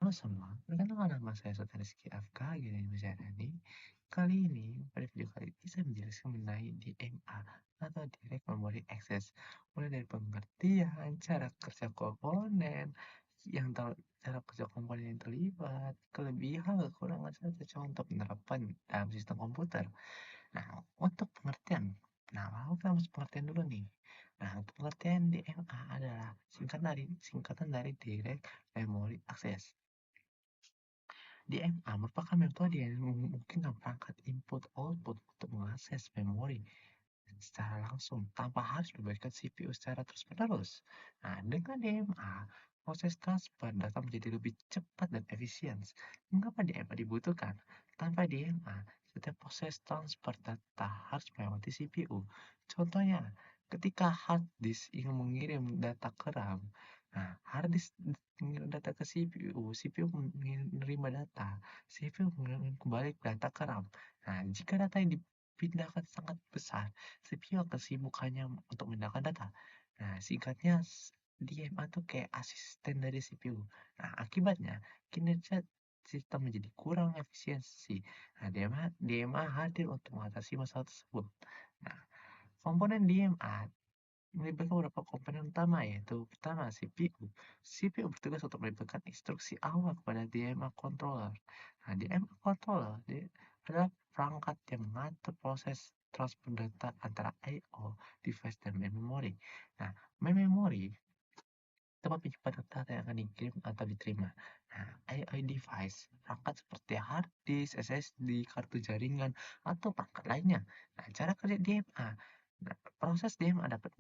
Halo semua, perkenalkan nama saya Sultan Rizky Afka Gini Mujarani. Kali ini, pada video kali ini saya menjelaskan mengenai DMA atau Direct Memory Access. Mulai dari pengertian, cara kerja komponen, cara kerja komponen yang terlibat, kelebihan, kekurangan, serta contoh penerapan dalam sistem komputer. Nah, untuk pengertian, lalu kita masuk pengertian dulu nih. Nah, untuk pengertian DMA adalah singkatan dari Direct Memory Access. DMA merupakan metode yang memungkinkan perangkat input-output untuk mengakses memori secara langsung tanpa harus melibatkan CPU secara terus-menerus. Nah, dengan DMA, proses transfer data menjadi lebih cepat dan efisien. Mengapa DMA dibutuhkan? Tanpa DMA, setiap proses transfer data harus melewati CPU. Contohnya, ketika hard disk ingin mengirim data ke RAM, nah, hard disk mengirim data ke CPU, CPU menerima data, CPU mengirim kembali data ke RAM. Nah, jika data yang dipindahkan sangat besar, CPU akan sibuk hanya untuk memindahkan data. Nah, singkatnya DMA tuh kayak asisten dari CPU. Nah, akibatnya kinerja sistem menjadi kurang efisiensi. Nah, DMA hadir untuk mengatasi masalah tersebut. Nah, komponen DMA melibatkan beberapa komponen utama, yaitu pertama CPU. CPU bertugas untuk melibatkan instruksi awal kepada DMA controller. Nah, DMA controller adalah perangkat yang mengatur proses transfer data antara I/O device dan memori. Nah, memori tempat penyimpan data yang akan dikirim atau diterima. Nah, I/O device perangkat seperti hard disk, SSD, kartu jaringan, atau perangkat lainnya. Nah, cara kerja DMA. Nah, proses DMA dapat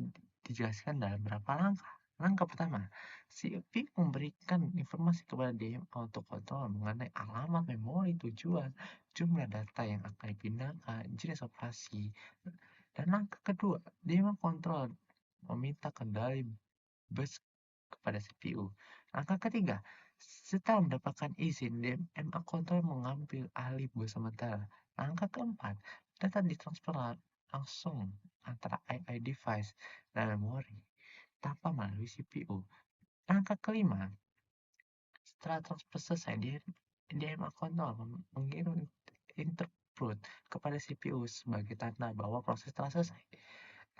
dijelaskan dalam beberapa langkah. Langkah pertama, CPU memberikan informasi kepada DMA untuk kontrol mengenai alamat memori tujuan, jumlah data yang akan dipindahkan, jenis operasi. Dan langkah kedua, DMA kontrol meminta kendali bus kepada CPU. Langkah ketiga, setelah mendapatkan izin, DMA control mengambil alih bus sementara. Langkah keempat, data ditransfer langsung antara AI device dan memori tanpa melalui CPU. Langkah kelima, setelah transfer selesai, DMA control mengirim interpret kepada CPU sebagai tanda bahwa proses telah selesai.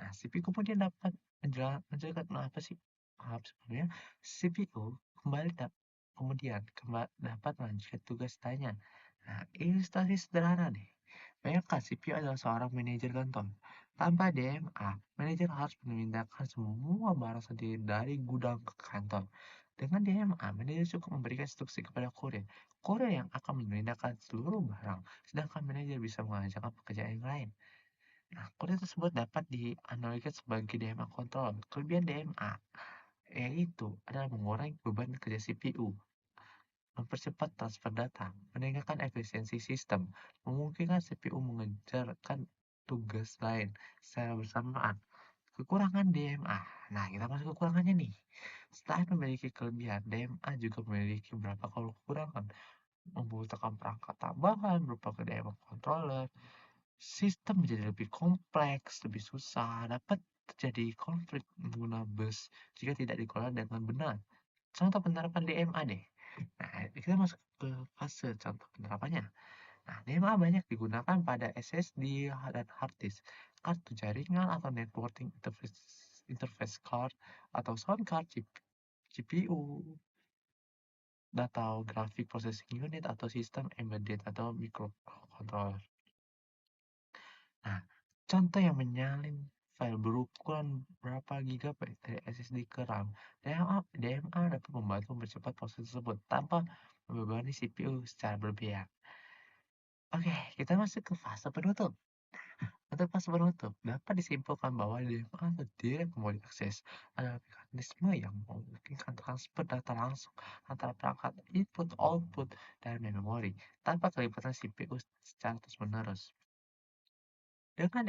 Nah, CPU kemudian dapat menjelaskan apa sih? Maaf sebelumnya, CPU kemudian dapat melanjutkan tugas tanya. Nah, ilustrasi sederhana nih. Bayangkan CPU adalah seorang manajer kantor. Tanpa DMA, manajer harus memindahkan semua barang sendiri dari gudang ke kantor. Dengan DMA, manajer cukup memberikan instruksi kepada kurir. Kurir yang akan memindahkan seluruh barang, sedangkan manajer bisa mengerjakan pekerjaan yang lain. Nah, kode tersebut dapat dianalogikan sebagai DMA control. Kelebihan DMA yaitu adalah mengurangi beban kerja CPU, mempercepat transfer data, meningkatkan efisiensi sistem, memungkinkan CPU mengerjakan tugas lain secara bersamaan. Kekurangan DMA. Nah, kita masuk kekurangannya nih. Selain memiliki kelebihan, DMA juga memiliki beberapa kekurangan. Membutuhkan perangkat tambahan berupa DMA controller, sistem menjadi lebih kompleks, lebih susah, dapat terjadi konflik pengguna bus jika tidak dikelola dengan benar. Contoh penerapan DMA deh. Nah, kita masuk ke fase contoh penerapannya. Nah, DMA banyak digunakan pada SSD dan hard disk, kartu jaringan atau networking interface card atau sound card, GPU, atau graphic processing unit atau sistem embedded atau microcontroller. Nah, contoh yang menyalin file berukuran berapa gigabyte dari SSD ke RAM, DMA dapat membantu mempercepat proses tersebut tanpa membebani CPU secara berlebihan. Oke, kita masuk ke fase penutup. Untuk fase penutup, dapat disimpulkan bahwa DMA atau Direct Memory Access adalah mekanisme yang memungkinkan transfer data langsung antara perangkat input-output dan memori tanpa kelibatan CPU secara terus-menerus. Dengan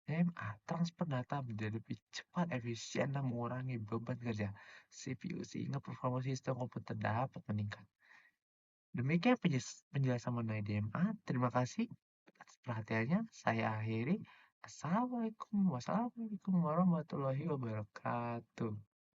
DMA, transfer data menjadi lebih cepat, efisien, dan mengurangi beban kerja CPU sehingga performa sistem komputer dapat meningkat. Demikian penjelasan mengenai DMA. Terima kasih atas perhatiannya. Saya akhiri. Assalamualaikum warahmatullahi wabarakatuh.